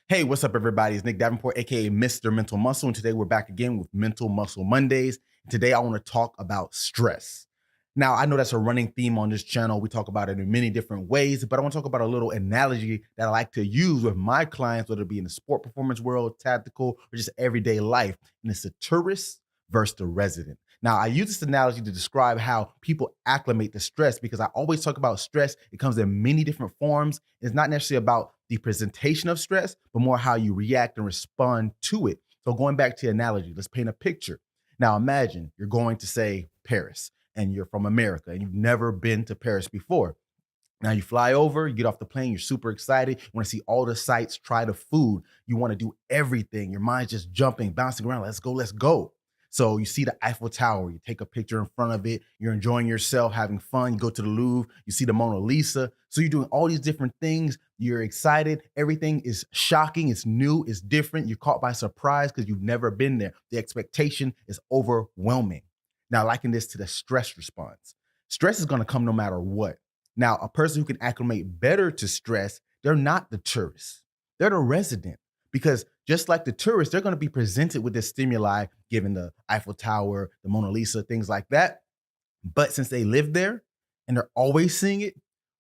Hey, what's up, everybody? It's Nick Davenport, aka Mr. Mental Muscle, and today we're back again with Mental Muscle Mondays. Today, I want to talk about stress. Now, I know that's a running theme on this channel. We talk about it in many different ways, but I want to talk about a little analogy that I like to use with my clients, whether it be in the sport performance world, tactical, or just everyday life. And it's the tourist versus the resident. Now, I use this analogy to describe how people acclimate to stress because I always talk about stress. It comes in many different forms. It's not necessarily about the presentation of stress, but more how you react and respond to it. So going back to the analogy, let's paint a picture. Now imagine you're going to say Paris and you're from America and you've never been to Paris before. Now you fly over, you get off the plane, you're super excited, you want to see all the sights, try the food, you want to do everything. Your mind's just jumping, bouncing around. Let's go, let's go. So you see the Eiffel Tower, you take a picture in front of it, you're enjoying yourself, having fun. You go to the Louvre, you see the Mona Lisa. So you're doing all these different things. You're excited. Everything is shocking. It's new. It's different. You're caught by surprise because you've never been there. The expectation is overwhelming. Now, liken this to the stress response. Stress is going to come no matter what. Now, a person who can acclimate better to stress, they're not the tourist. They're the resident. Because just like the tourists, they're going to be presented with this stimuli, given the Eiffel Tower, the Mona Lisa, things like that. But since they live there and they're always seeing it,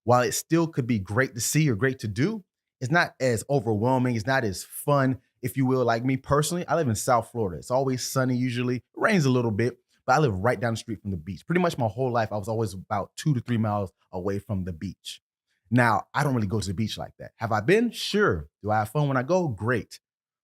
while it still could be great to see or great to do, it's not as overwhelming. It's not as fun, if you will. Like me personally, I live in South Florida. It's always sunny usually. It rains a little bit, but I live right down the street from the beach. Pretty much my whole life, I was always about 2 to 3 miles away from the beach. Now, I don't really go to the beach like that. Have I been? Sure. Do I have fun when I go? Great.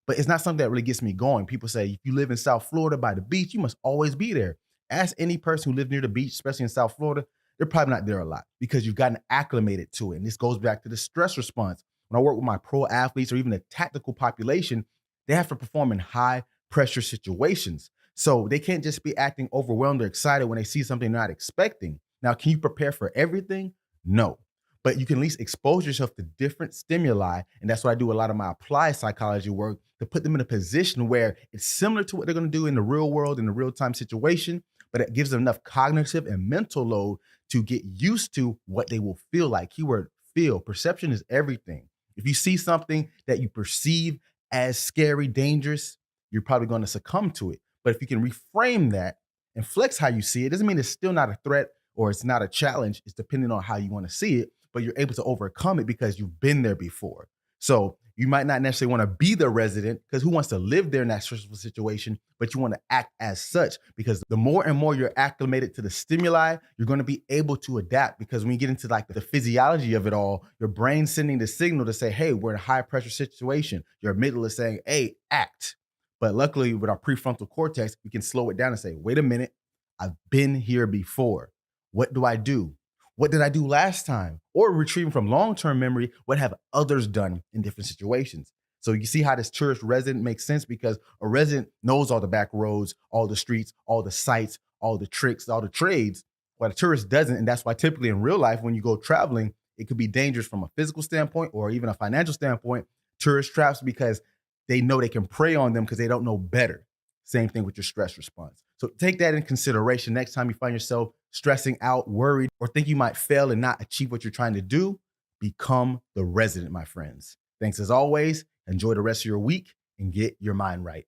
But it's not something that really gets me going. People say, if you live in South Florida by the beach, you must always be there. Ask any person who lives near the beach, especially in South Florida, they're probably not there a lot because you've gotten acclimated to it. And this goes back to the stress response. When I work with my pro athletes or even the tactical population, they have to perform in high pressure situations. So they can't just be acting overwhelmed or excited when they see something they're not expecting. Now, can you prepare for everything? No. But you can at least expose yourself to different stimuli. And that's what I do a lot of my applied psychology work to put them in a position where it's similar to what they're going to do in the real world, in the real time situation, but it gives them enough cognitive and mental load to get used to what they will feel like. Keyword feel. Perception is everything. If you see something that you perceive as scary, dangerous, you're probably going to succumb to it. But if you can reframe that and flex how you see it, doesn't mean it's still not a threat or it's not a challenge. It's depending on how you want to see it, but you're able to overcome it because you've been there before. So you might not necessarily want to be the resident because who wants to live there in that stressful situation, but you want to act as such because the more and more you're acclimated to the stimuli, you're going to be able to adapt because when you get into like the physiology of it all, your brain's sending the signal to say, hey, we're in a high pressure situation. Your amygdala is saying, hey, act. But luckily with our prefrontal cortex, we can slow it down and say, wait a minute, I've been here before. What do I do? What did I do last time? Or retrieving from long-term memory, what have others done in different situations? So you see how this tourist resident makes sense because a resident knows all the back roads, all the streets, all the sites, all the tricks, all the trades, while a tourist doesn't. And that's why typically in real life, when you go traveling, it could be dangerous from a physical standpoint or even a financial standpoint, tourist traps because they know they can prey on them because they don't know better. Same thing with your stress response. So take that in consideration next time you find yourself stressing out, worried, or think you might fail and not achieve what you're trying to do. Become the resident, my friends. Thanks as always. Enjoy the rest of your week and get your mind right.